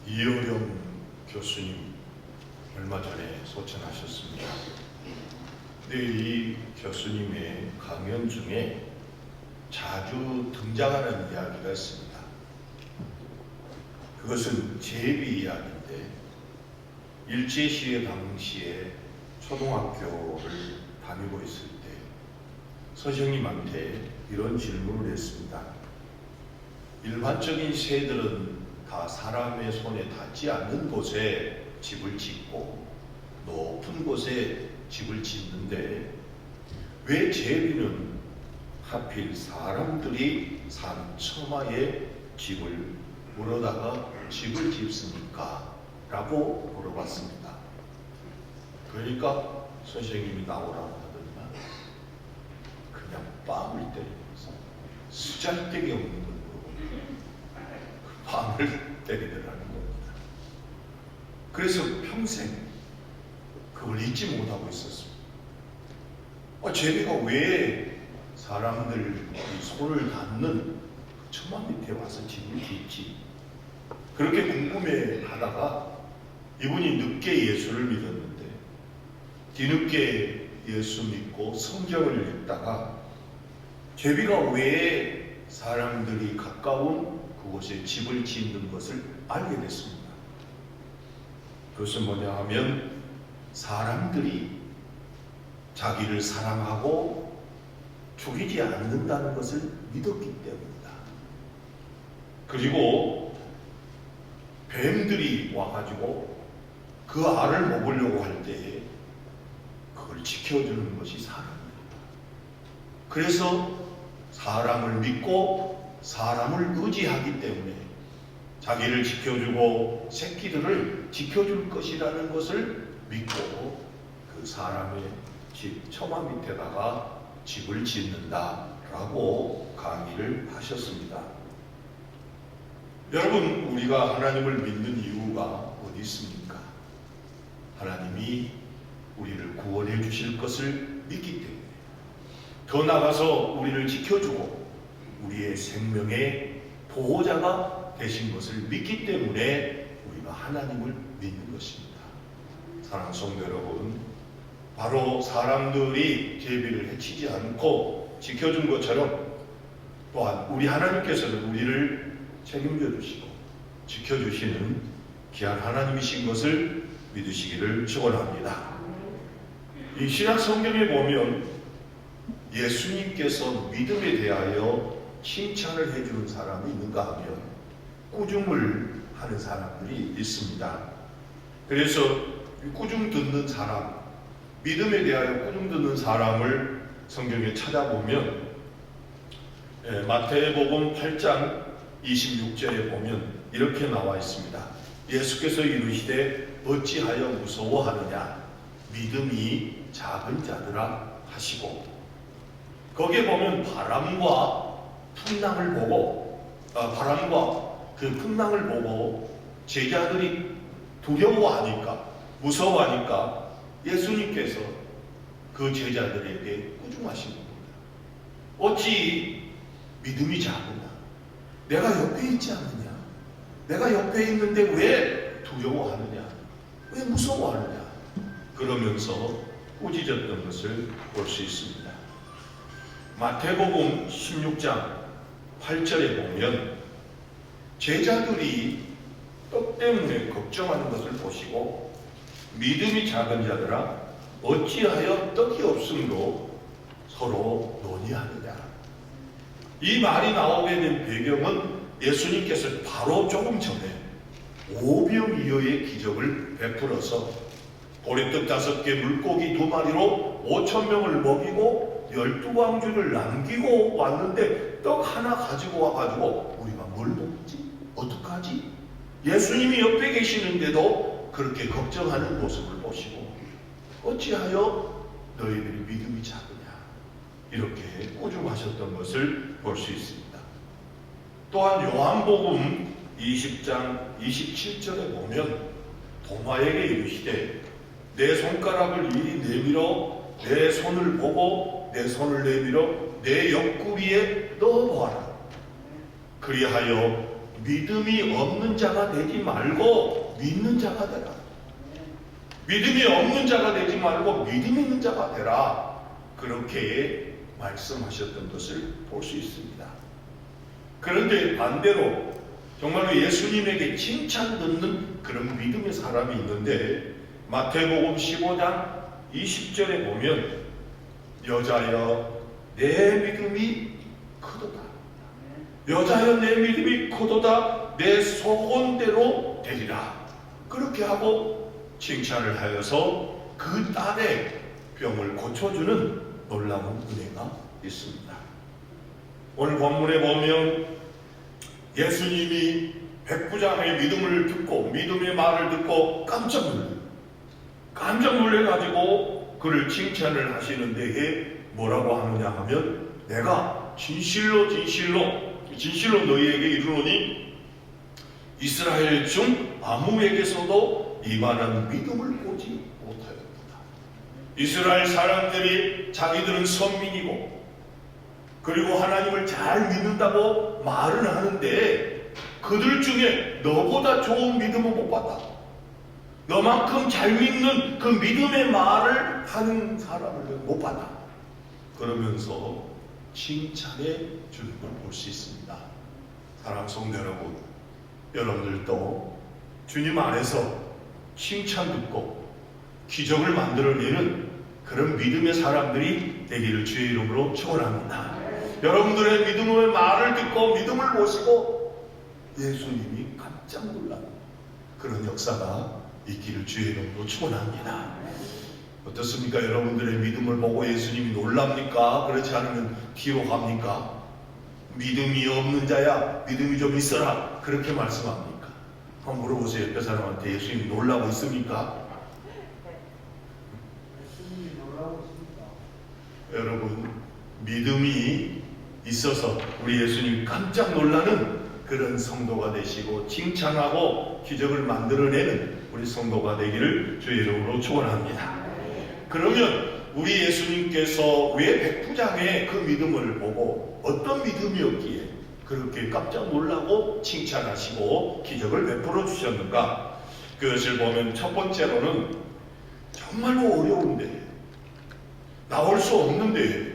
이어령 교수님 얼마 전에 소천하셨습니다. 근데 이 교수님의 강연 중에 자주 등장하는 이야기가 있습니다. 그것은 제비 이야기인데, 일제시대 당시에 초등학교를 다니고 있을 때 선생님한테 이런 질문을 했습니다. 일반적인 새들은 다 사람의 손에 닿지 않는 곳에 집을 짓고 높은 곳에 집을 짓는데 왜 제비는 하필 사람들이 산 처마에 집을 물어다가 집을 짓습니까? 라고 물어봤습니다. 그러니까 선생님이 나오라고 하더니만 그냥 뺨을 때리면서 쓰잘데기 없는 걸 물어보고 뺨을 때리더라는 겁니다. 그래서 평생 그걸 잊지 못하고 있었습니다. 제비가 왜 사람들 손을 닿는 처마 밑에 와서 집을 짓지? 그렇게 궁금해 하다가 이분이 늦게 예수를 믿었는데 뒤늦게 예수 믿고 성경을 읽다가 제비가 왜 사람들이 가까운 그곳에 집을 짓는 것을 알게 됐습니다. 그것은 뭐냐 하면 사람들이 자기를 사랑하고 죽이지 않는다는 것을 믿었기 때문이다. 그리고 뱀들이 와가지고 그 알을 먹으려고 할 때에 그걸 지켜주는 것이 사람입니다. 그래서 사람을 믿고 사람을 의지하기 때문에 자기를 지켜주고 새끼들을 지켜줄 것이라는 것을 믿고 그 사람의 집 처마 밑에다가 집을 짓는다라고 강의를 하셨습니다. 여러분, 우리가 하나님을 믿는 이유가 어디 있습니까? 하나님이 우리를 구원해 주실 것을 믿기 때문에, 더 나아가서 우리를 지켜주고 우리의 생명의 보호자가 되신 것을 믿기 때문에 우리가 하나님을 믿는 것입니다. 사랑하는 성도 여러분, 바로 사람들이 제비를 해치지 않고 지켜준 것처럼 또한 우리 하나님께서는 우리를 책임져 주시고 지켜주시는 귀한 하나님이신 것을 믿으시기를 축원합니다. 이 신약 성경에 보면 예수님께서 믿음에 대하여 칭찬을 해주는 사람이 있는가 하면 꾸중을 하는 사람들이 있습니다. 그래서 꾸중 듣는 사람, 믿음에 대하여 꾸중 듣는 사람을 성경에 찾아보면 마태복음 8장 26절에 보면 이렇게 나와 있습니다. 예수께서 이르시되 어찌하여 무서워하느냐, 믿음이 작은 자들아 하시고, 거기에 보면 바람과 풍랑을 보고 그 풍랑을 보고 제자들이 두려워하니까, 무서워하니까 예수님께서 그 제자들에게 꾸중하신 겁니다. 어찌 믿음이 작으냐, 내가 옆에 있지 않느냐, 내가 옆에 있는데 왜 두려워하느냐, 왜 무서워하느냐, 그러면서 꾸짖었던 것을 볼 수 있습니다. 마태복음 16장 8절에 보면 제자들이 떡 때문에 걱정하는 것을 보시고 믿음이 작은 자들아 어찌하여 떡이 없음으로 서로 논의하느냐. 이 말이 나오게 된 배경은 예수님께서 바로 조금 전에 오병이어의 기적을 베풀어서 보리떡 5개 물고기 2마리로 5,000명을 먹이고 12광주를 남기고 왔는데 떡 하나 가지고 와가지고 우리가 뭘 먹지? 어떡하지? 예수님이 옆에 계시는데도 그렇게 걱정하는 모습을 보시고 어찌하여 너희들이 믿음이 작으냐, 이렇게 꾸중하셨던 것을 볼 수 있습니다. 또한 요한복음 20장 27절에 보면 도마에게 이르시되 내 손가락을 이리 내밀어 내 손을 보고 내 손을 내밀어 내 옆구리에 넣어보아라. 그리하여 믿음이 없는 자가 되지 말고 믿는 자가 되라. 믿음이 없는 자가 되지 말고 믿음 있는 자가 되라. 그렇게 말씀하셨던 것을 볼 수 있습니다. 그런데 반대로 정말로 예수님에게 칭찬 듣는 그런 믿음의 사람이 있는데, 마태복음 15장 20절에 보면 여자여 내 믿음이 크도다. 여자여 내 믿음이 크도다. 내 소원대로 되리라. 그렇게 하고 칭찬을 하여서 그 딸의 병을 고쳐주는 놀라운 은혜가 있습니다. 오늘 본문에 보면 예수님이 백부장의 믿음을 듣고, 믿음의 말을 듣고 깜짝 놀래가지고 그를 칭찬을 하시는 데에 뭐라고 하느냐 하면, 내가 진실로 너희에게 이르노니 이스라엘 중 아무에게서도 이만한 믿음을 보지 못하였다. 이스라엘 사람들이 자기들은 선민이고 그리고 하나님을 잘 믿는다고 말은 하는데, 그들 중에 너보다 좋은 믿음은 못 봤다. 너만큼 잘 믿는 그 믿음의 말을 하는 사람을 못 봤다. 그러면서 칭찬해 주는 걸 볼 수 있습니다. 사랑하는 성도 여러분, 여러분들도 주님 안에서 칭찬 듣고 기적을 만들어내는 그런 믿음의 사람들이 되기를 주의 이름으로 축원합니다. 여러분들의 믿음의 말을 듣고 믿음을 보시고 예수님이 깜짝 놀라는 그런 역사가 있기를 주의 이름으로 축원합니다. 어떻습니까? 여러분들의 믿음을 보고 예수님이 놀랍니까? 그렇지 않으면 뒤로 갑니까? 믿음이 없는 자야 믿음이 좀 있어라, 그렇게 말씀합니까? 한번 물어보세요. 옆에 사람한테 예수님이 놀라고 있습니까? 예수님이 놀라고 있습니다. 여러분, 믿음이 있어서 우리 예수님 깜짝 놀라는 그런 성도가 되시고 칭찬하고 기적을 만들어내는 우리 성도가 되기를 주의 이름으로 축원합니다. 그러면 우리 예수님께서 왜 백부장의 그 믿음을 보고 어떤 믿음이었기에 그렇게 깜짝 놀라고 칭찬하시고 기적을 베풀어 주셨는가? 그것을 보면 첫 번째로는 정말로 어려운데, 나올 수 없는데,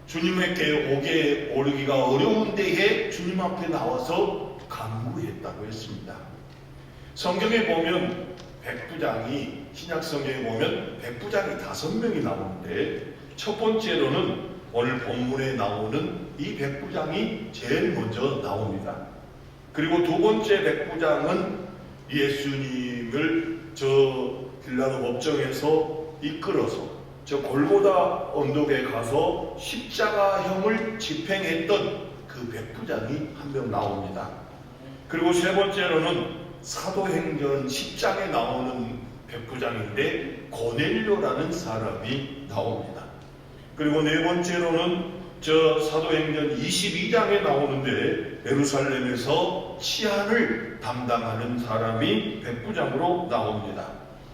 주님에게 오르기가 어려운 데에 주님 앞에 나와서 간구했다고 했습니다. 성경에 보면 백부장이, 신약 성경에 보면 백부장이 5명이 나오는데, 첫 번째로는 오늘 본문에 나오는 이 백부장이 제일 먼저 나옵니다. 그리고 두 번째 백부장은 예수님을 저 빌라도 법정에서 이끌어서 저 골고다 언덕에 가서 십자가형을 집행했던 그 백부장이 한 명 나옵니다. 그리고 세 번째로는 사도행전 10장에 나오는 백부장인데 고넬료라는 사람이 나옵니다. 그리고 네 번째로는 저 사도행전 22장에 나오는데 예루살렘에서 치안을 담당하는 사람이 백부장으로 나옵니다.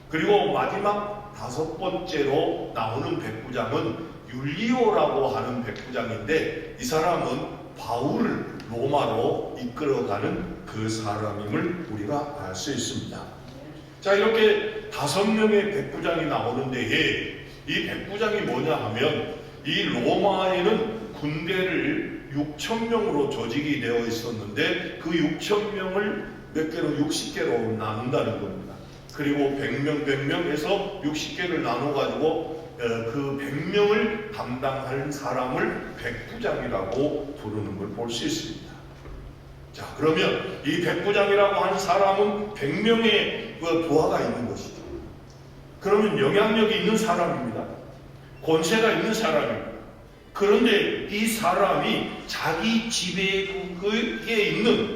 그리고 마지막 5번째로 나오는 백부장은 율리오라고 하는 백부장인데, 이 사람은 바울을 로마로 이끌어가는 그 사람임을 우리가 알 수 있습니다. 자, 이렇게 5명의 백부장이 나오는 데에 이 백부장이 뭐냐 하면, 이 로마에는 군대를 6,000명으로 조직이 되어 있었는데 그 6,000명을 몇 개로 60개로 나눈다는 겁니다. 그리고 100명에서 60개를 나눠가지고 그 100명을 담당하는 사람을 백부장이라고 부르는 걸 볼 수 있습니다. 자, 그러면 이 백부장이라고 하는 사람은 100명의 부하가 있는 것이죠. 그러면 영향력이 있는 사람입니다. 권세가 있는 사람입니다. 그런데 이 사람이 자기 지배국에 있는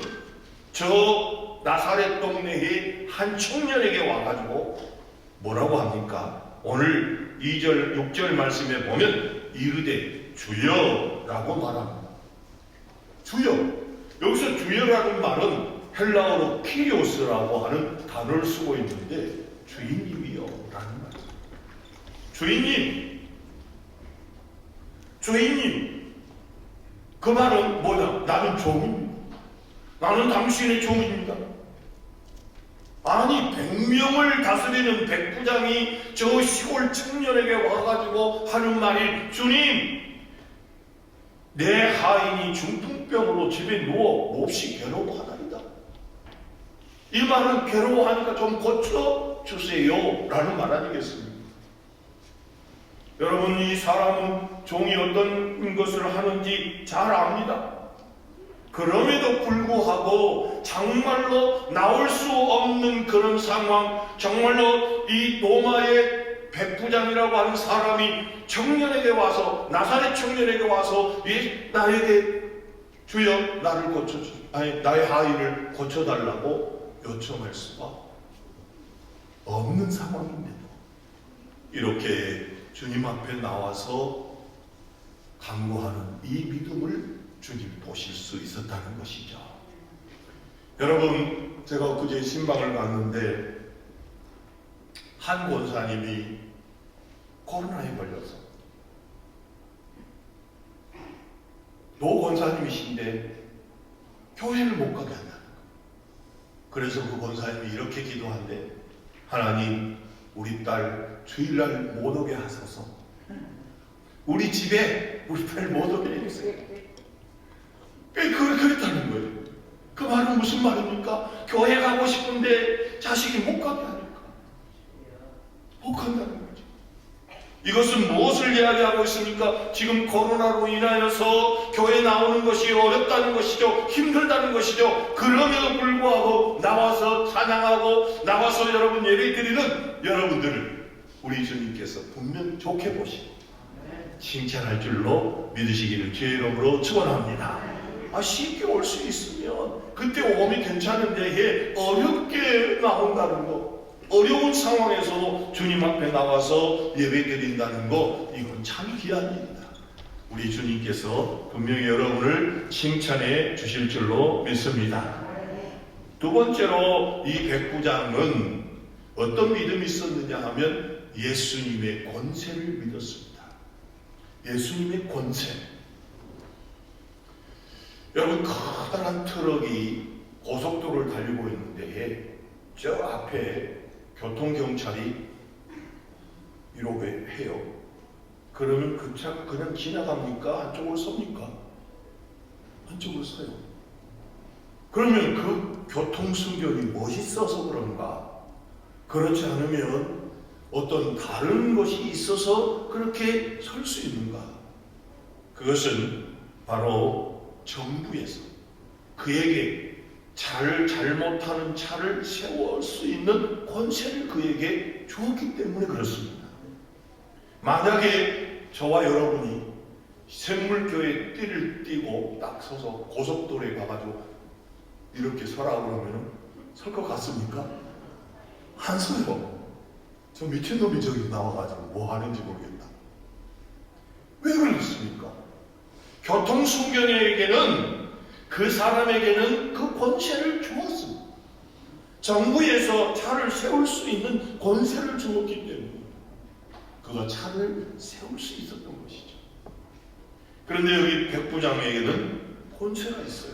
저 나사렛 동네의 한 청년에게 와가지고 뭐라고 합니까? 오늘 2절, 6절 말씀에 보면 이르되 주여라고 말합니다. 주여. 여기서 주여라는 말은 헬라어로 키리오스라고 하는 단어를 쓰고 있는데, 주인님이요 라는 말이에요. 주인님. 그 말은 뭐냐? 나는 종입니다. 나는 당신의 종입니다. 아니 100명을 다스리는 백부장이 저 시골 청년에게 와가지고 하는 말이 주님, 내 하인이 중풍병으로 집에 누워 몹시 괴로워하나이다. 이 말은 괴로워하니까 좀 고쳐주세요 라는 말 아니겠습니까? 여러분, 이 사람은 종이 어떤 것을 하는지 잘 압니다. 그럼에도 불구하고 정말로 나올 수 없는 그런 상황, 정말로 이 로마의 백부장이라고 하는 사람이 청년에게 와서, 나사렛 청년에게 와서 나에게 주여 나를 고쳐주, 아니 나의 하인을 고쳐달라고 요청할 수가 없는 상황입니다. 이렇게 주님 앞에 나와서 간구하는 이 믿음을 주님 보실 수 있었다는 것이죠. 여러분, 제가 그제 신방을 갔는데 한 권사님이 코로나에 걸려서 노 권사님이신데 교회를 못 가게 한다는 거예요. 그래서 그 권사님이 이렇게 기도한대. 하나님, 우리 딸 주일날 못 오게 하소서. 우리 집에 우리 딸 못 오게 해주세요. 그랬다는 거예요. 그 말은 무슨 말입니까? 교회 가고 싶은데 자식이 못 가게 하니까 못 간다는 거죠. 이것은 무엇을 이야기하고 있습니까? 지금 코로나로 인하여서 교회 나오는 것이 어렵다는 것이죠. 힘들다는 것이죠. 그럼에도 불구하고 나와서 찬양하고 나와서 여러분 예배 드리는 여러분들을 우리 주님께서 분명 좋게 보시고 칭찬할 줄로 믿으시기를 주의 이름으로 축원합니다. 쉽게 올 수 있으면 그때 오면 괜찮은데 어렵게 나온다는 거, 어려운 상황에서도 주님 앞에 나와서 예배 드린다는 거, 이건 참 귀한 일이다. 우리 주님께서 분명히 여러분을 칭찬해 주실 줄로 믿습니다. 두 번째로 이 백부장은 어떤 믿음이 있었느냐 하면 예수님의 권세를 믿었습니다. 예수님의 권세. 여러분, 커다란 트럭이 고속도로를 달리고 있는데 저 앞에 교통경찰이 이러고 해요. 그러면 그 차가 그냥 지나갑니까? 한쪽으로 섭니까? 한쪽으로 서요. 그러면 그 교통순결이 멋있어서 그런가? 그렇지 않으면 어떤 다른 것이 있어서 그렇게 설 수 있는가? 그것은 바로 정부에서 그에게 잘못하는 차를 세울 수 있는 권세를 그에게 주었기 때문에 그렇습니다. 만약에 저와 여러분이 샘물교에 띠를 띠고 딱 서서 고속도로에 가가지고 이렇게 서라고 그러면 설 것 같습니까? 안 서요. 저 미친놈이 저기 나와가지고 뭐 하는지 모르겠다. 왜 그렇습니까? 교통순결에게는, 그 사람에게는 그 권세를 주었습니다. 정부에서 차를 세울 수 있는 권세를 주었기 때문에 그가 차를 세울 수 있었던 것이죠. 그런데 여기 백부장에게는 권세가 있어요.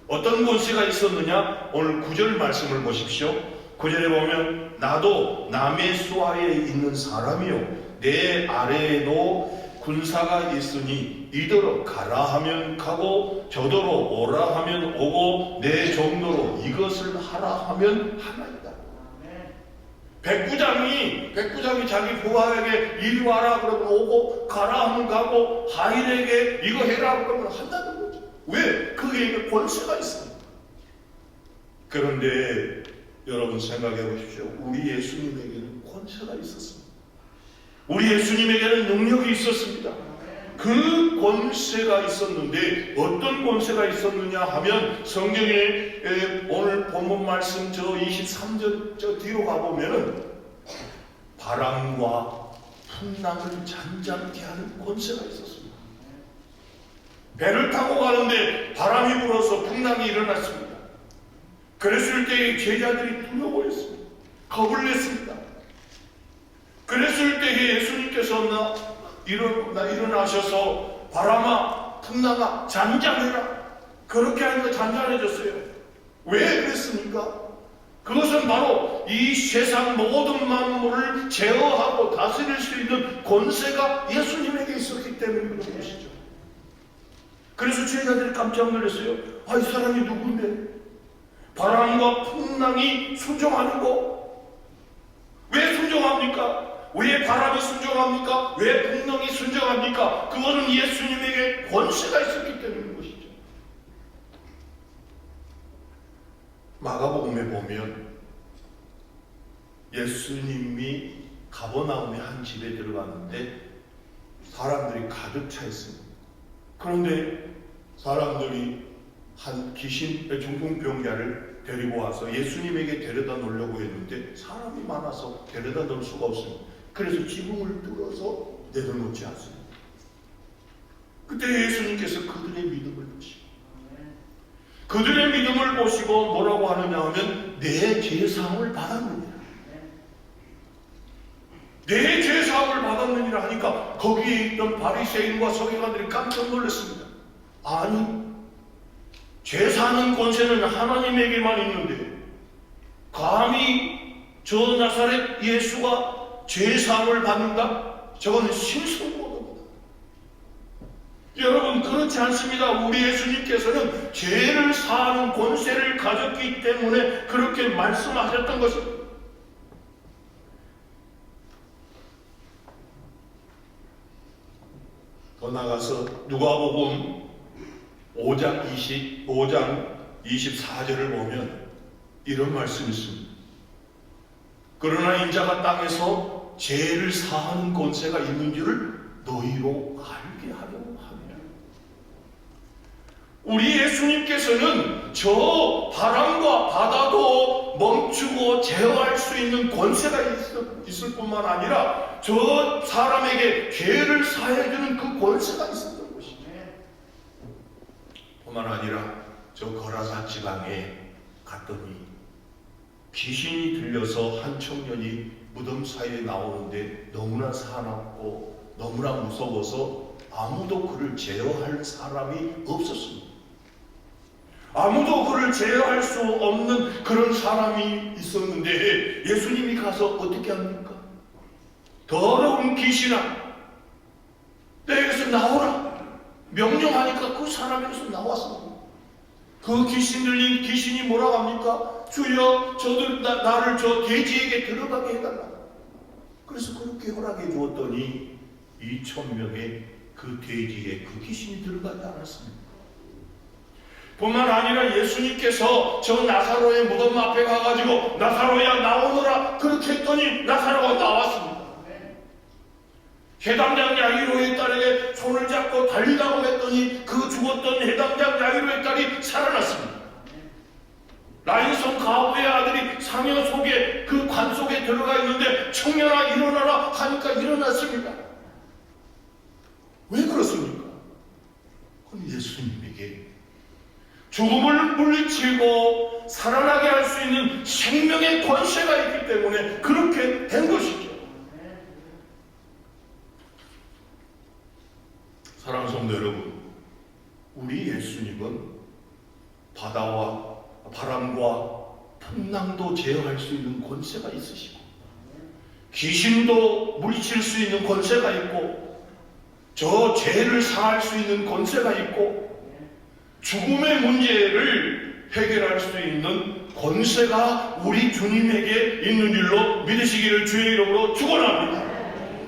어떤 권세가 있었느냐? 오늘 9절 말씀을 보십시오. 9절에 보면 나도 남의 수하에 있는 사람이요 내 아래에도 군사가 있으니 이더러 가라 하면 가고 저더러 오라 하면 오고 내 정도로 이것을 하라 하면 하나이다. 백부장이 자기 부하에게 이리 와라 그러면 오고 가라 하면 가고 하인에게 이거 해라 그러면 한다는 거죠. 왜? 그게 권세가 있습니다. 그런데 여러분 생각해 보십시오. 우리 예수님에게는 권세가 있었습니다. 우리 예수님에게는 능력이 있었습니다. 그 권세가 있었는데 어떤 권세가 있었느냐 하면 성경에 오늘 본문 말씀 저 23절 저 뒤로 가보면은 바람과 풍랑을 잔잔케 하는 권세가 있었습니다. 배를 타고 가는데 바람이 불어서 풍랑이 일어났습니다. 그랬을 때 제자들이 두려워했습니다. 겁을 냈습니다. 그랬을 때 예수님께서 일어나셔서 바람아 풍랑아 잠잠해라. 그렇게 하니까 잔잔해졌어요. 왜 그랬습니까? 그것은 바로 이 세상 모든 만물을 제어하고 다스릴 수 있는 권세가 예수님에게 있었기 때문에 그런 것이죠. 그래서 제자들이 깜짝 놀랐어요. 아, 이 사람이 누군데? 바람과 풍랑이 순종하는 거? 왜 순종합니까? 왜 바람이 순종합니까? 왜 풍랑이 순종합니까? 그것은 예수님에게 권세가 있었기 때문인 것이죠. 마가복음에 보면 예수님이 가버나움의 한 집에 들어갔는데 사람들이 가득 차 있습니다. 그런데 사람들이 한 중풍병자를 데리고 와서 예수님에게 데려다 놓으려고 했는데 사람이 많아서 데려다 놓을 수가 없습니다. 그래서 지붕을 뚫어서 내려놓지 않습니다. 그때 예수님께서 그들의 믿음을 보시고 그들의 믿음을 보시고 뭐라고 하느냐 하면 내 죄사함을 받았느니라. 내 죄사함을 받았느니라 하니까 거기에 있던 바리새인과 서기관들이 깜짝 놀랐습니다. 아니, 죄사하는 권세는 하나님에게만 있는데 감히 저 나사렛 예수가 죄사함을 받는다? 저건 신성모독이다. 여러분, 그렇지 않습니다. 우리 예수님께서는 죄를 사하는 권세를 가졌기 때문에 그렇게 말씀하셨던 것입니다. 더 나가서 누가복음 5장 24절을 보면 이런 말씀이 있습니다. 그러나 인자가 땅에서 죄를 사하는 권세가 있는 줄을 너희로 알게 하려고 하느냐. 우리 예수님께서는 저 바람과 바다도 멈추고 제어할 수 있는 권세가 있을 뿐만 아니라 저 사람에게 죄를 사해주는 그 권세가 있었던 것이죠. 뿐만 아니라 저 거라사 지방에 갔더니 귀신이 들려서 한 청년이 무덤 사이에 나오는데 너무나 사납고 너무나 무서워서 아무도 그를 제어할 사람이 없었습니다. 아무도 그를 제어할 수 없는 그런 사람이 있었는데 예수님이 가서 어떻게 합니까? 더러운 귀신아, 내게서 나오라 명령하니까 그 사람에게서 나왔습니다. 그 귀신 들린 귀신이 뭐라고 합니까? 주여, 나를 저 돼지에게 들어가게 해달라. 그래서 그렇게 허락해 주었더니 2,000명의 그 돼지에 그 귀신이 들어가지 않았습니다. 뿐만 아니라 예수님께서 저 나사로의 무덤 앞에 가가지고 나사로야 나오너라 그렇게 했더니 나사로가 나왔습니다. 해당장 야이로의 딸에게 손을 잡고 달리라고 했더니 그 죽었던 해당장 야이로의 딸이 살아났습니다. 라인성 가부의 아들이 상여 속에 그 관 속에 들어가 있는데 청년아 일어나라 하니까 일어났습니다. 왜 그렇습니까? 그건 예수님에게 죽음을 물리치고 살아나게 할 수 있는 생명의 권세가 있기 때문에 그렇게 된 것이죠. 사랑하는 성도 여러분, 우리 예수님은 바다와 바람과 풍랑도 제어할 수 있는 권세가 있으시고 귀신도 물리칠 수 있는 권세가 있고 저 죄를 사할 수 있는 권세가 있고 죽음의 문제를 해결할 수 있는 권세가 우리 주님에게 있는 줄로 믿으시기를 주의 이름으로 축원합니다.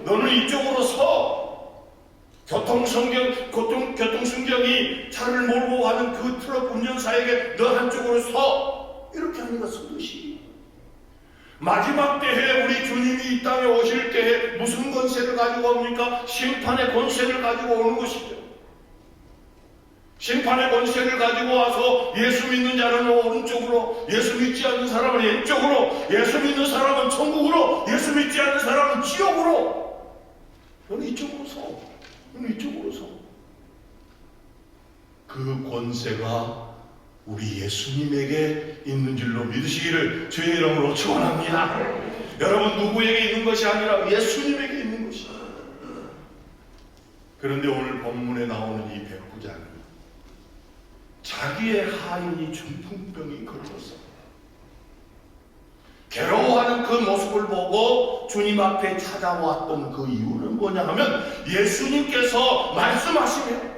너는 이쪽으로 서. 교통순경이 차를 몰고 가는 그 트럭 운전사에게 너 한쪽으로 서. 이렇게 하는 것은 것이 마지막 때에 우리 주님이 이 땅에 오실 때에 무슨 권세를 가지고 옵니까? 심판의 권세를 가지고 오는 것이죠. 심판의 권세를 가지고 와서 예수 믿는 자는 오른쪽으로, 예수 믿지 않는 사람은 왼쪽으로, 예수 믿는 사람은 천국으로, 예수 믿지 않는 사람은 지옥으로. 너는 이쪽으로 서. 너는 이쪽으로 서. 그 권세가 우리 예수님에게 있는 줄로 믿으시기를 주의 이름으로 축원합니다. 여러분, 누구에게 있는 것이 아니라 예수님에게 있는 것이다. 그런데 오늘 본문에 나오는 이 백부장이 자기의 하인이 중풍병이 걸렸어. 괴로워하는 그 모습을 보고 주님 앞에 찾아왔던 그 이유는 뭐냐 하면 예수님께서 말씀하시면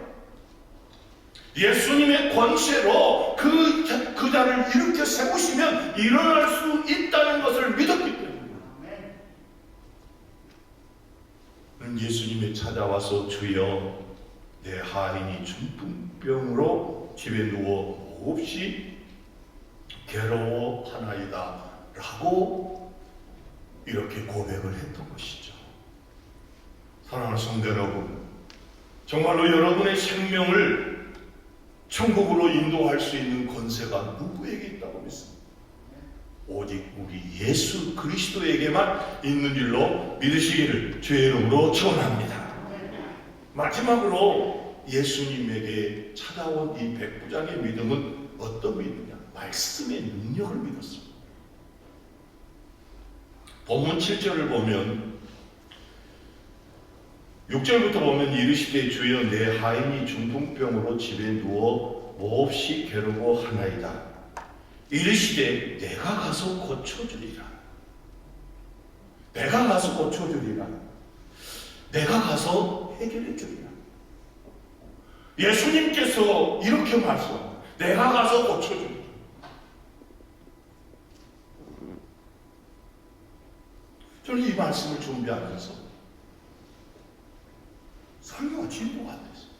예수님의 권세로 그 자를 일으켜 세우시면 일어날 수 있다는 것을 믿었기 때문입니다. 예수님이 찾아와서 주여 내 하인이 중풍병으로 집에 누워 몹시 괴로워하나이다 라고 이렇게 고백을 했던 것이죠. 사랑하는 성도 여러분, 정말로 여러분의 생명을 천국으로 인도할 수 있는 권세가 누구에게 있다고 믿습니다. 오직 우리 예수 그리스도에게만 있는 줄로 믿으시기를 주의 이름으로 축원합니다. 마지막으로 예수님에게 찾아온 이 백부장의 믿음은 어떤 믿음이냐? 말씀의 능력을 믿었습니다. 본문 7절을 보면 6절부터 보면 이르시되 주여 내 하인이 중풍병으로 집에 누워 몹시 괴로워하나이다. 이르시되 내가 가서 고쳐주리라. 내가 가서 고쳐주리라. 내가 가서 해결해 주리라. 예수님께서 이렇게 말씀합니다. 내가 가서 고쳐주리라. 저는 이 말씀을 준비하면서 설교가 진도가 안 됐어요.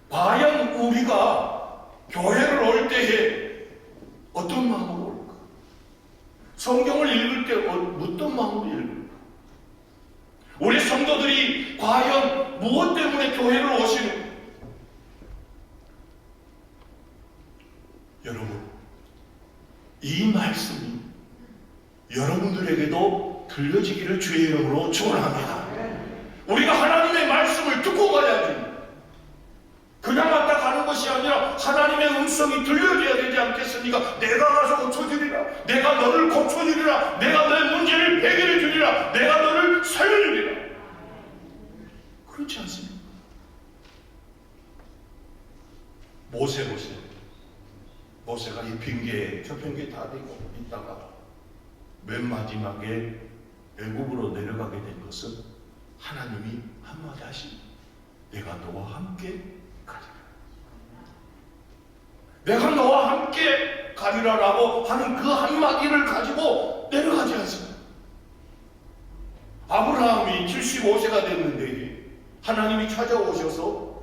과연 우리가 교회를 올 때에 어떤 마음으로 올까? 성경을 읽을 때 어떤 마음으로 읽을까? 우리 성도들이 과연 무엇 때문에 교회를 오시는? 여러분, 이 말씀이 여러분들에게도 들려지기를 주의 이름으로 축원합니다. 우리가 하나님의 말씀을 듣고 가야지. 그냥 왔다 가는 것이 아니라 하나님의 음성이 들려줘야 되지 않겠습니까? 내가 가서 고쳐주리라. 내가 너를 고쳐주리라. 내가 너의 문제를 해결해 주리라. 내가 너를 살려주리라. 그렇지 않습니까? 모세가 이 핑계에 저 핑계에 다 되고 있다가 맨 마지막에 애굽으로 내려가게 된 것은 하나님이 한마디 하십니다. 내가 너와 함께 가리라. 내가 너와 함께 가리라라고 하는 그 한마디를 가지고 내려가지 않습니다. 아브라함이 75세가 됐는데 하나님이 찾아오셔서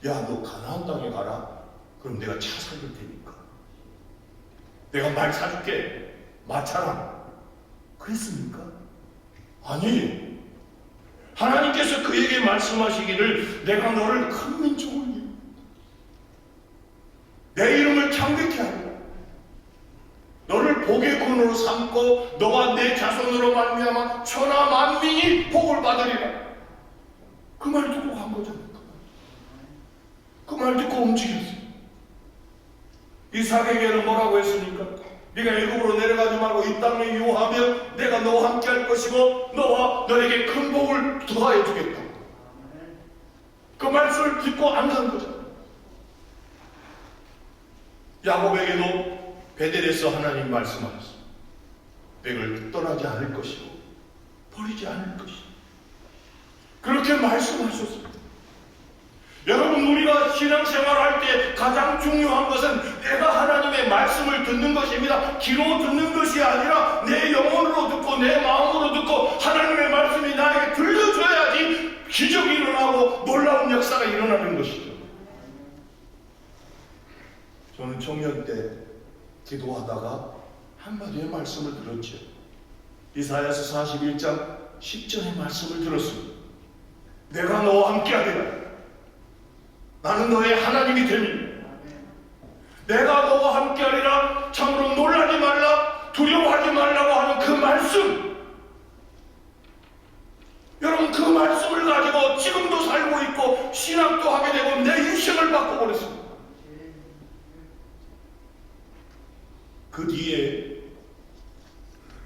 야, 너 가나안 땅에 가라. 그럼 내가 차 사줄 테니까. 내가 말 사줄게. 마차랑. 그랬습니까? 아니, 하나님께서 그에게 말씀하시기를 내가 너를 큰 민족을 이루어 내 이름을 창백케 하리라. 너를 복의 근원으로 삼고 너와 내 자손으로 말미암아 천하 만민이 복을 받으리라. 그 말 듣고 간 거잖아요. 그 말 듣고 움직였어요. 이삭에게는 뭐라고 했습니까? 네가 애굽으로 내려가지 말고 이 땅에 유하면 내가 너와 함께 할 것이고 너와 너에게 큰 복을 더하여 주겠다. 그 말씀을 듣고 안 간 거잖아요. 야곱에게도 베델에서 하나님 말씀하셨어요. 백을 떠나지 않을 것이고 버리지 않을 것이고 그렇게 말씀하셨습니다. 여러분, 우리가 신앙생활할 때 가장 중요한 것은 내가 하나님의 말씀을 듣는 것입니다. 귀로 듣는 것이 아니라 내 영혼으로 듣고 내 마음으로 듣고 하나님의 말씀이 나에게 들려줘야지 기적이 일어나고 놀라운 역사가 일어나는 것이죠. 저는 청년 때 기도하다가 한마디의 말씀을 들었죠. 이사야서 41장 10절의 말씀을 들었습니다. 내가 너와 함께하리라. 나는 너의 하나님이 되니 내가 너와 함께하리라. 참으로 놀라지 말라, 두려워하지 말라고 하는 그 말씀, 여러분, 그 말씀을 가지고 지금도 살고 있고 신학도 하게 되고 내 인생을 바꿔버렸습니다. 그 뒤에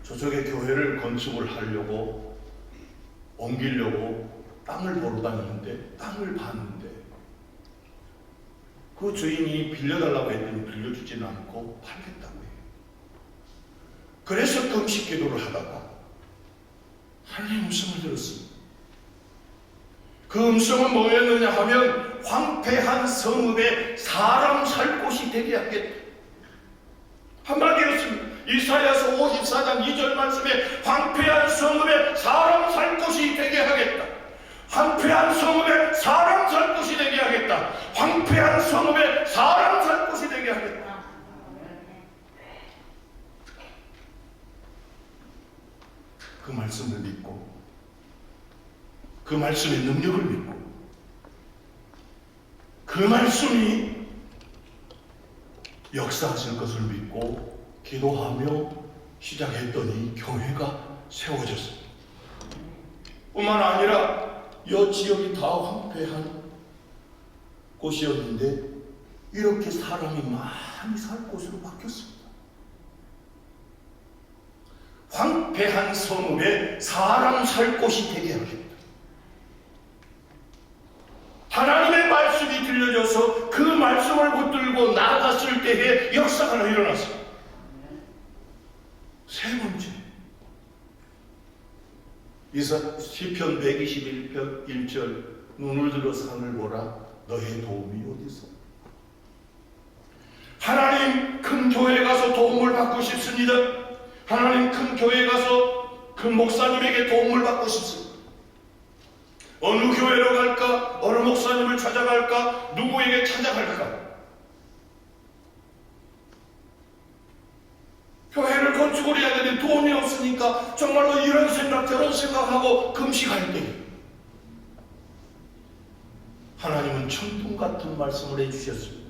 저쪽에 교회를 건축을 하려고 옮기려고 땅을 보러 다니는데 땅을 봤는데 그 주인이 빌려달라고 했더니 빌려주지는 않고 팔겠다고 해요. 그래서 금식 기도를 하다가 하나님 음성을 들었습니다. 그 음성은 뭐였느냐 하면 황폐한 성읍에 사람 살 곳이 되게 하겠다. 한마디였습니다. 이사야서 54장 2절 말씀에 황폐한 성읍에 사람 살 곳이 되게 하겠다. 황폐한 성읍에 사람 살 곳이 되게 하겠다. 황폐한 성읍에 사람 살 곳이 되게 하겠다. 그 말씀을 믿고 그 말씀의 능력을 믿고 그 말씀이 역사하실 것을 믿고 기도하며 시작했더니 교회가 세워졌습니다. 뿐만 아니라 이 지역이 다 황폐한 곳이었는데 이렇게 사람이 많이 살 곳으로 바뀌었습니다. 황폐한 성읍에 사람 살 곳이 되게 하겠다. 하나님의 말씀이 들려져서 그 말씀을 붙들고 나아갔을 때에 역사가 하나 일어났습니다. 세 번째, 시편 121편 1절 눈을 들어 산을 보라 너의 도움이 어디 있어? 하나님 큰 교회에 가서 도움을 받고 싶습니다. 하나님 큰 교회에 가서 큰 목사님에게 도움을 받고 싶습니다. 어느 교회로 갈까? 어느 목사님을 찾아갈까? 누구에게 찾아갈까? 교회를 건축을 해야 되는데 돈이 없으니까 정말로 이런 생각 저런 생각하고 금식할 때 하나님은 천둥 같은 말씀을 해주셨습니다.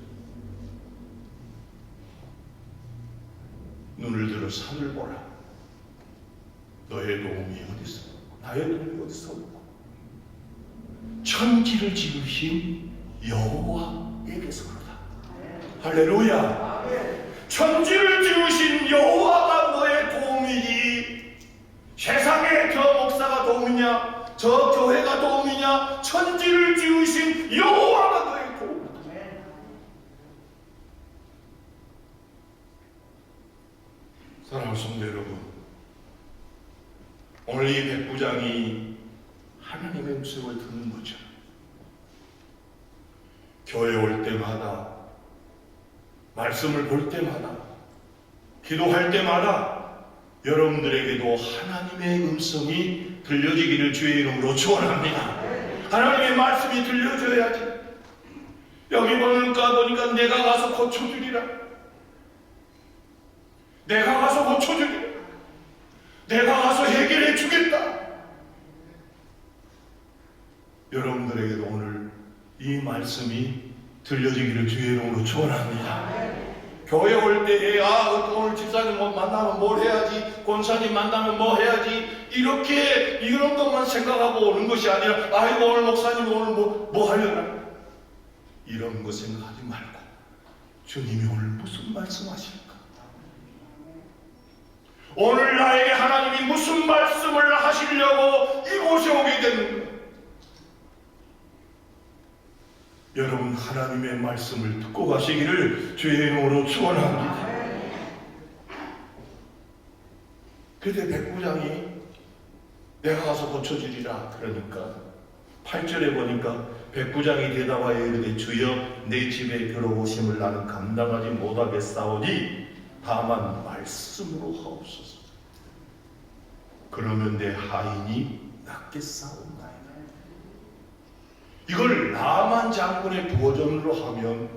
눈을 들어 산을 보라. 너의 도움이 어디 있어? 나의 도움이 어디 있어? 천지를 지으신 여호와에게서로다. 할렐루야. 천지를 지으신 여호와가 너의 도움이니 세상에 저 목사가 도움이냐 저 교회가 도움이냐 천지를 지으신 여호와가 너의 도움이다. 사랑하는 성도 여러분, 오늘 이 백부장이 하나님의 음성을 듣는 거죠. 교회 올 때마다 말씀을 볼 때마다 기도할 때마다 여러분들에게도 하나님의 음성이 들려지기를 주의 이름으로 축원합니다. 하나님의 말씀이 들려줘야지. 여기 보니까 내가 가서 고쳐주리라. 내가 가서 고쳐주리라. 내가 가서 해결해 주겠다. 여러분들에게도 오늘 이 말씀이 들려지기를 주의 이름으로 축원합니다. 교회 올 때에 오늘 집사님 만나면 뭘 해야지, 권사님 만나면 뭐 해야지 이렇게 이런 것만 생각하고 오는 것이 아니라 아이고 오늘 목사님 오늘 뭐 하려나 이런 거 생각하지 말고 주님이 오늘 무슨 말씀하실까? 오늘 나에게 하나님이 무슨 말씀을 하시려고 이곳에 오게 됐는가? 여러분 하나님의 말씀을 듣고 가시기를 주의 이름으로 축원합니다. 그때 백부장이 내가 가서 고쳐주리라 그러니까 8절에 보니까 백부장이 대답하여 이르되 주여 내 집에 들어오심을 나는 감당하지 못하겠사오니 다만 말씀으로 하옵소서. 그러면 내 하인이 낫겠사옵나이다. 이걸 나만 장군의 버전으로 하면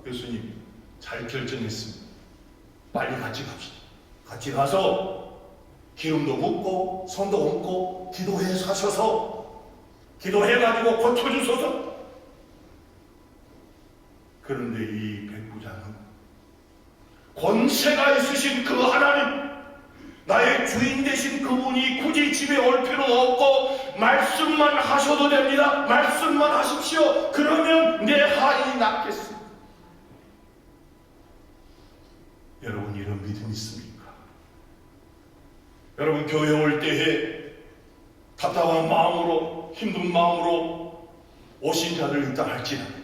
교수님 잘 결정했습니다. 빨리 같이 갑시다. 같이 가서 기름도 붓고 손도 얹고 기도해 사셔서 기도해가지고 고쳐주소서. 그런데 이 백부장은 권세가 있으신 그 하나님, 나의 주인 되신 그분이 굳이 집에 올 필요 없고 말씀만 하셔도 됩니다. 말씀만 하십시오. 그러면 내 하인이 낫겠습니다. 여러분 이런 믿음 있습니까? 여러분 교회 올 때에 답답한 마음으로 힘든 마음으로 오신 자들 있다 할지라도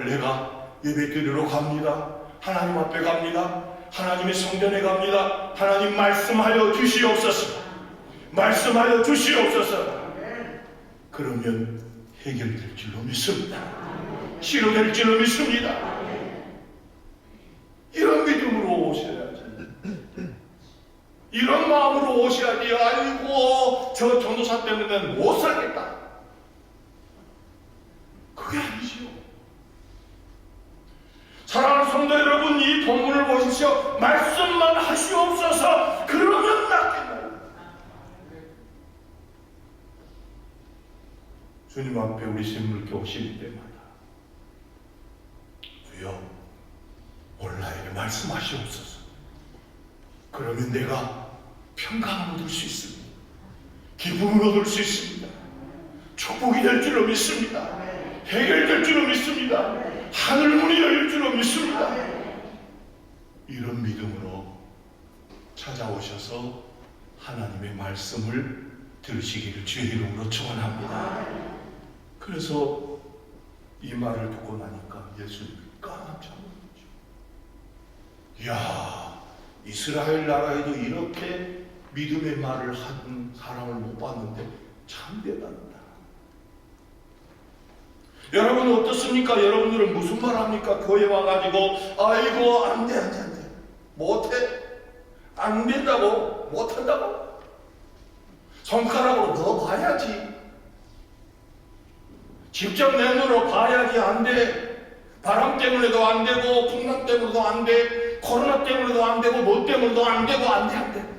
오늘 내가 예배드리러 갑니다. 하나님 앞에 갑니다. 하나님의 성전에 갑니다. 하나님 말씀하여 주시옵소서. 말씀하여 주시옵소서. 그러면 해결될 줄로 믿습니다. 치료될 줄로 믿습니다. 이런 믿음으로 오셔야지. 이런 마음으로 오셔야지. 아이고 저 전도사 때문에 못 살겠다. 그게 아니지요. 사랑하는 성도 여러분, 이 본문을 보십시오. 말씀만 하시옵소서. 그러면 낫겠다. 주님 앞에 우리 신물께 오실 때마다 주여 오늘 나에게 말씀하시옵소서. 그러면 내가 평강을 얻을 수 있습니다. 기쁨을 얻을 수 있습니다. 축복이 될 줄로 믿습니다. 해결될 줄로 믿습니다. 하늘문이 열릴 줄로 믿습니다. 이런 믿음으로 찾아오셔서 하나님의 말씀을 들으시기를 주의 이름으로 축원합니다. 그래서 이 말을 듣고 나니까 예수님이 깜짝 놀랐죠. 이야, 이스라엘 나라에도 이렇게 믿음의 말을 한 사람을 못 봤는데 참 대단하다. 여러분 어떻습니까? 여러분들은 무슨 말 합니까? 교회 와가지고 아이고 안돼 못해, 안 된다고, 못한다고 손가락으로 넣어봐야지, 직접 내 눈으로 봐야지. 안돼. 바람 때문에도 안되고, 풍랑 때문에도 안돼, 코로나 때문에도 안되고, 뭐 때문에도 안되고, 안돼.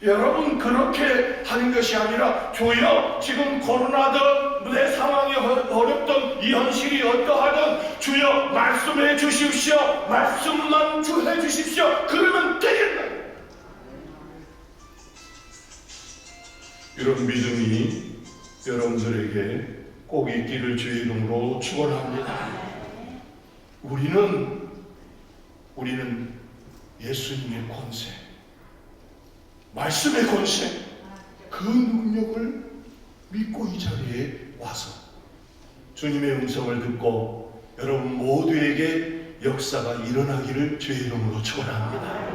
여러분 그렇게 하는 것이 아니라 주여 지금 코로나든 내 상황이 어렵든 이 현실이 어떠하든 주여 말씀해 주십시오. 말씀만 해 주십시오. 그러면 되겠다. 이런 믿음이 여러분들에게 꼭 있기를 주의 이름으로 축원합니다. 우리는 예수님의 권세, 말씀의 권세, 그 능력을 믿고 이 자리에 와서 주님의 음성을 듣고 여러분 모두에게 역사가 일어나기를 주의 이름으로 축원합니다.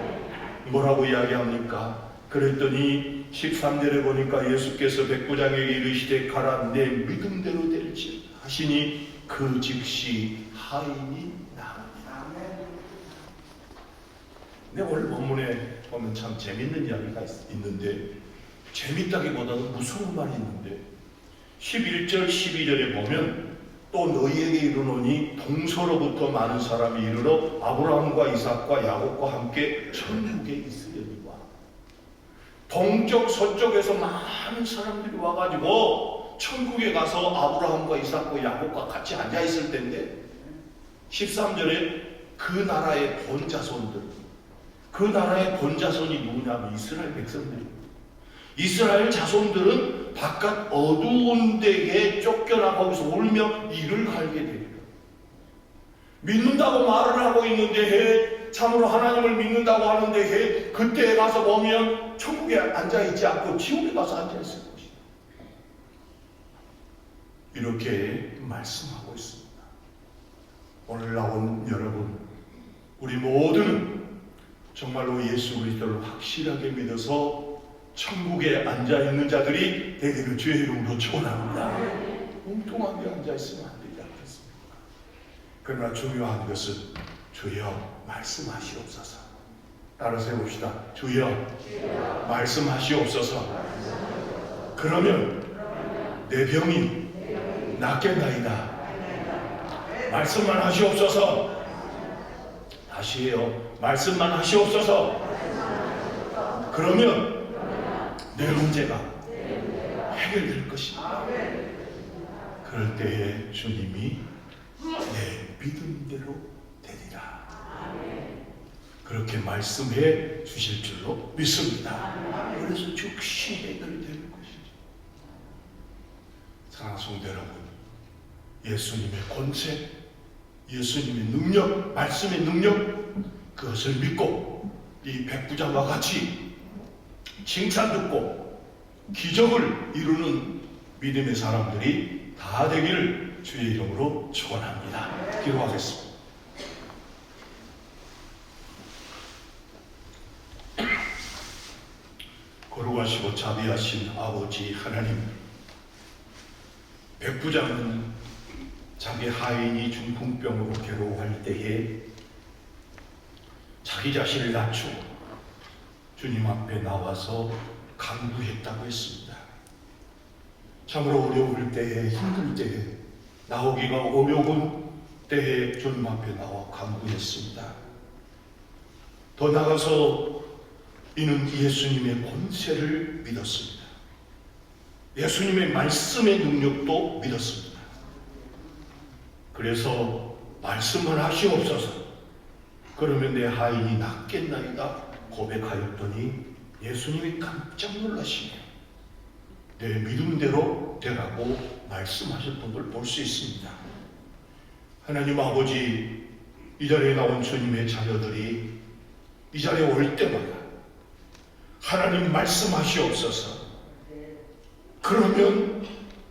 뭐라고 이야기합니까? 그랬더니 13절에 보니까 예수께서 백부장에게 이르시되 가라, 내 믿음대로 될지 하시니 그 즉시 하인이 나으니라. 근데 오늘 본문에 보면 참 재밌는 이야기가 있는데, 재밌다기보다는 무서운 말이 있는데 11절 12절에 보면 또 너희에게 이르노니 동서로부터 많은 사람이 이르러 아브라함과 이삭과 야곱과 함께 천국에 있으려니와. 동쪽 서쪽에서 많은 사람들이 와가지고 천국에 가서 아브라함과 이삭과 야곱과 같이 앉아있을 텐데 13절에 그 나라의 본자손들, 그 나라의 본자손이 누구냐면 이스라엘 백성들입니다. 이스라엘 자손들은 바깥 어두운 데에 쫓겨나 거기서 울며 이를 갈게 됩니다. 믿는다고 말을 하고 있는데 참으로 하나님을 믿는다고 하는데 그때에 가서 보면 천국에 앉아있지 않고 지옥에 가서 앉아있을 것이다. 이렇게 말씀하고 있습니다. 오늘 나온 여러분, 우리 모두는 정말로 예수 그리스도를 확실하게 믿어서 천국에 앉아있는 자들이 되기를 주의 이름으로 축원합니다. 엉뚱하게 앉아있으면 안 되지 않겠습니까? 그러나 중요한 것은 주여 말씀하시옵소서. 따라서 해봅시다. 주여 말씀하시옵소서. 그러면 내 병이 낫겠나이다. 말씀만 하시옵소서. 다시 해요. 말씀만 하시옵소서. 그러면 내 문제가 해결될 것입니다. 그럴 때에 주님이 내 믿음대로 되리라. 그렇게 말씀해 주실 줄로 믿습니다. 그래서 즉시 해결이 되는 것이죠. 사랑하는 성도 여러분, 예수님의 권세, 예수님의 능력, 말씀의 능력, 그것을 믿고 이 백부장과 같이 칭찬 듣고 기적을 이루는 믿음의 사람들이 다 되기를 주의 이름으로 축원합니다. 기도하겠습니다. 거룩하시고 자비하신 아버지 하나님, 백부장은 자기 하인이 중풍병으로 괴로워할 때에 자기 자신을 낮추고 주님 앞에 나와서 간구했다고 했습니다. 참으로 어려울 때에, 힘들 때에, 나오기가 어려운 때에 주님 앞에 나와 간구했습니다. 더 나아가서 이는 예수님의 권세를 믿었습니다. 예수님의 말씀의 능력도 믿었습니다. 그래서 말씀을 하시옵소서, 그러면 내 하인이 낫겠나이다 고백하였더니 예수님이 깜짝 놀라시며 내 믿음대로 되라고 말씀하셨던 걸 볼 수 있습니다. 하나님 아버지, 이 자리에 나온 주님의 자녀들이 이 자리에 올 때마다 하나님 말씀하시옵소서, 그러면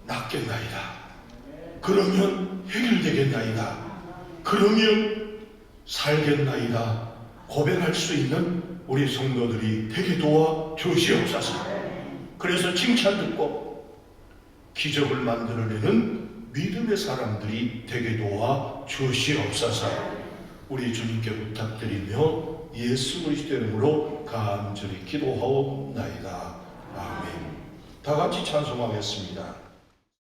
낫겠나이다, 그러면 해결되겠나이다, 그러면 살겠나이다 고백할 수 있는 우리 성도들이 되게 도와 주시옵소서. 그래서 칭찬 듣고 기적을 만들어내는 믿음의 사람들이 되게 도와 주시옵소서. 우리 주님께 부탁드리며 예수 그리스도 이름으로 간절히 기도하옵나이다. 아멘. 다 같이 찬송하겠습니다.